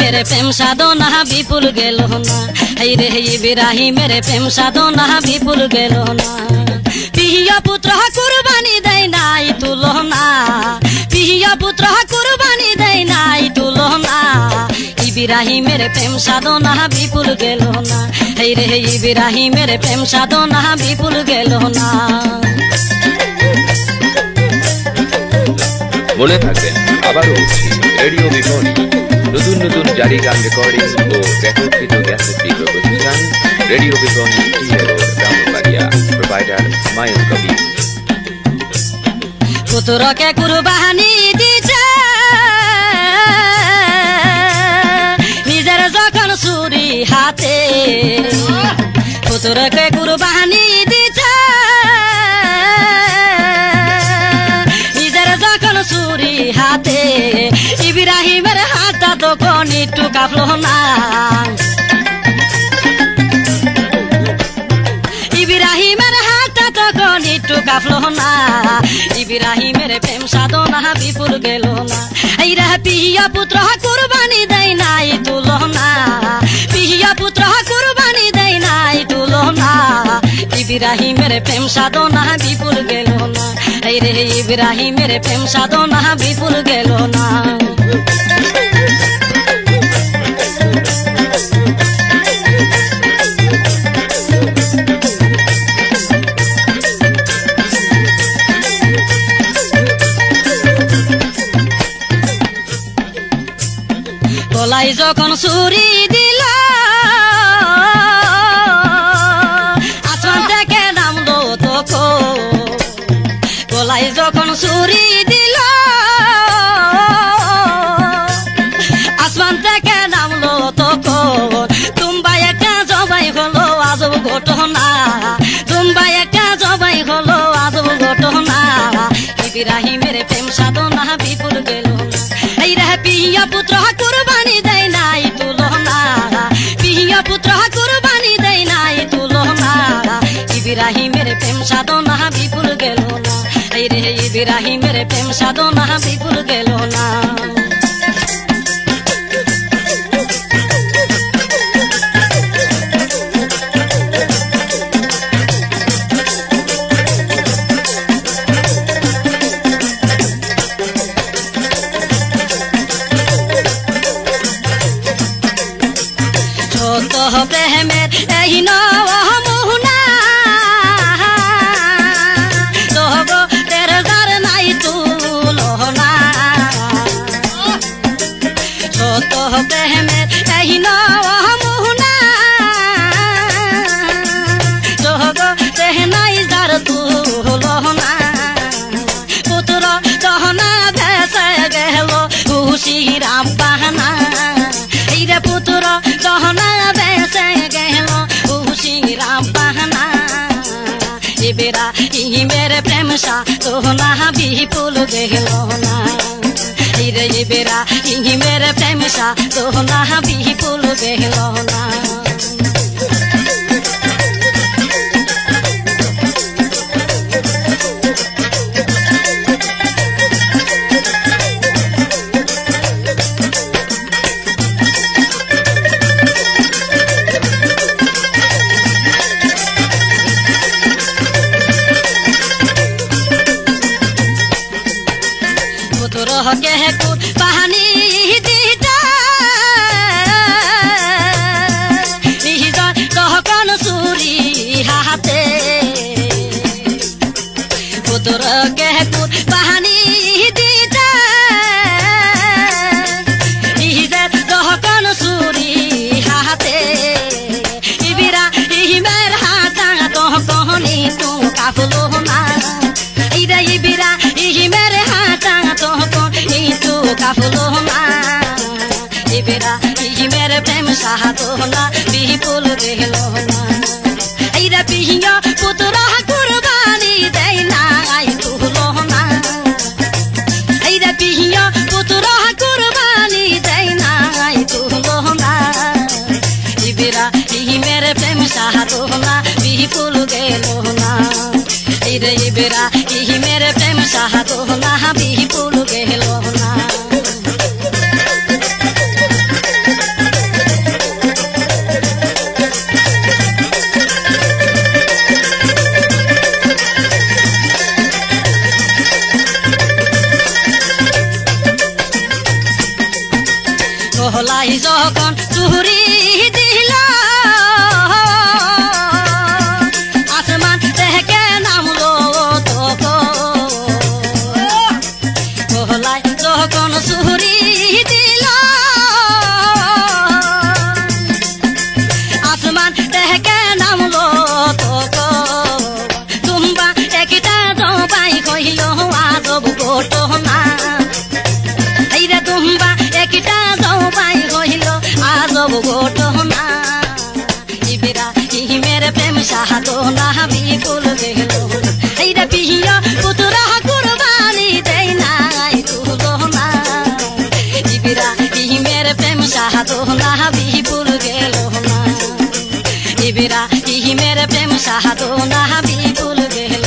मेरे प्रेम साधना विपुल गेलो ना आई रे इब्राहिम मेरे प्रेम साधना विपुल गेलो ना पिया पुत्र कुर्बानी दैनाई तुलना पिया पुत्र कुर्बानी दैनाई तुलना इब्राहिम मेरे प्रेम साधना विपुल गेलो ना आई रे इब्राहिम मेरे प्रेम साधना विपुल गेलो ना মনে থাকবেন আবারও রেডিও বিপণী নতুন নতুন জারি গান রেকর্ডিং ও রেকর্ডকৃত গ্যাসেট প্রতিষ্ঠান রেডিও বিপণী ব্রাহ্মণবাড়িয়া প্রোভাইডার হুমায়ুন কবির পুত্রকে কুরবানি দিতে নিজের যখন ছুরি হাতে পুত্রকে কুরবানি দিতে ছুরি হাতে ইব্রাহিমের হাতটা তখন একটু কাঁপলো না ইব্রাহিমের হাতটা তখন একটু কাঁপলো না ইব্রাহিমের প্রেম সাধনা বিপুল গেল না এই রে পিয়া পুত্র কুরবানি দেয় নাই তুলনা পিয়া পুত্র কুরবানি দেয় নাই তুলনা ইব্রাহিমের প্রেম সাধনা বিপুল গেল না এই রে ইব্রাহিমের প্রেম সাধনা বিপুল গেল না গলায় যখন ছুরি দিল আসমান থেকে নামলো তখন গলায় যখন ছুরি দিল আসমান থেকে নামলো তখন তুম্বাই একটা জবাই হলো আজব ঘটনা তুম্বাই একটা জবাই হলো আজব ঘটনা ইব্রাহিমের প্রেম সাধনা বিপুল গেল এই রে পিয়া পুত্র কুরবানি দেয় নাই তুলনা পিয়া পুত্র কুরবানি দেয় নাই তুলনা ইব্রাহিমের প্রেম সাধনা বিপুল গেল না এই রে ইব্রাহিমের প্রেম সাধনা বিপুল গেল না প্রেমের এই নমুনা জগতের যার নাই তুলনা যত প্রেমের এই নমুনা জগতে নাই যার তুলনা পুত্র দহনা ভেসে গেল খুশি রাম বাহানা এই রে পুত্র দহনা मेरे प्रेम साधना विपुल गेल ना रे बेरा मेरे प्रेम साधना विपुल गेल ना के कुर्बानी दीता तहकन छुरी हाथे पुत्र के कुर्बानी दीता तहकन छुरी हाथे इब्राहिमेर हाथा तहकनी तू काफलो ना इब्राहिमेर हाथा काफलो ना इब्राहिमेर प्रेम साधना विपुल गेल ना এই রে পিয়া পুত্র কুরবানি দেয় নাই তুলনা এই রে পিয়া পুত্র কুরবানি দেয় নাই তুলনা ইব্রাহিমের প্রেম সাধনা বিপুল গেল না এই রে ইব্রাহিমের প্রেম সাধনা বিপুল গেল না ঘটনা ইবেরা ইহিমের প্রেম সাধনা বিপুল গেল এইটা বিহিয়া পুতুরা কুরবানি দেই নাই তুলনা ইবেরা ইহিমের প্রেম সাধনা বিপুল গেল না ইবেরা ইহিমের প্রেম সাধনা বিপুল গেল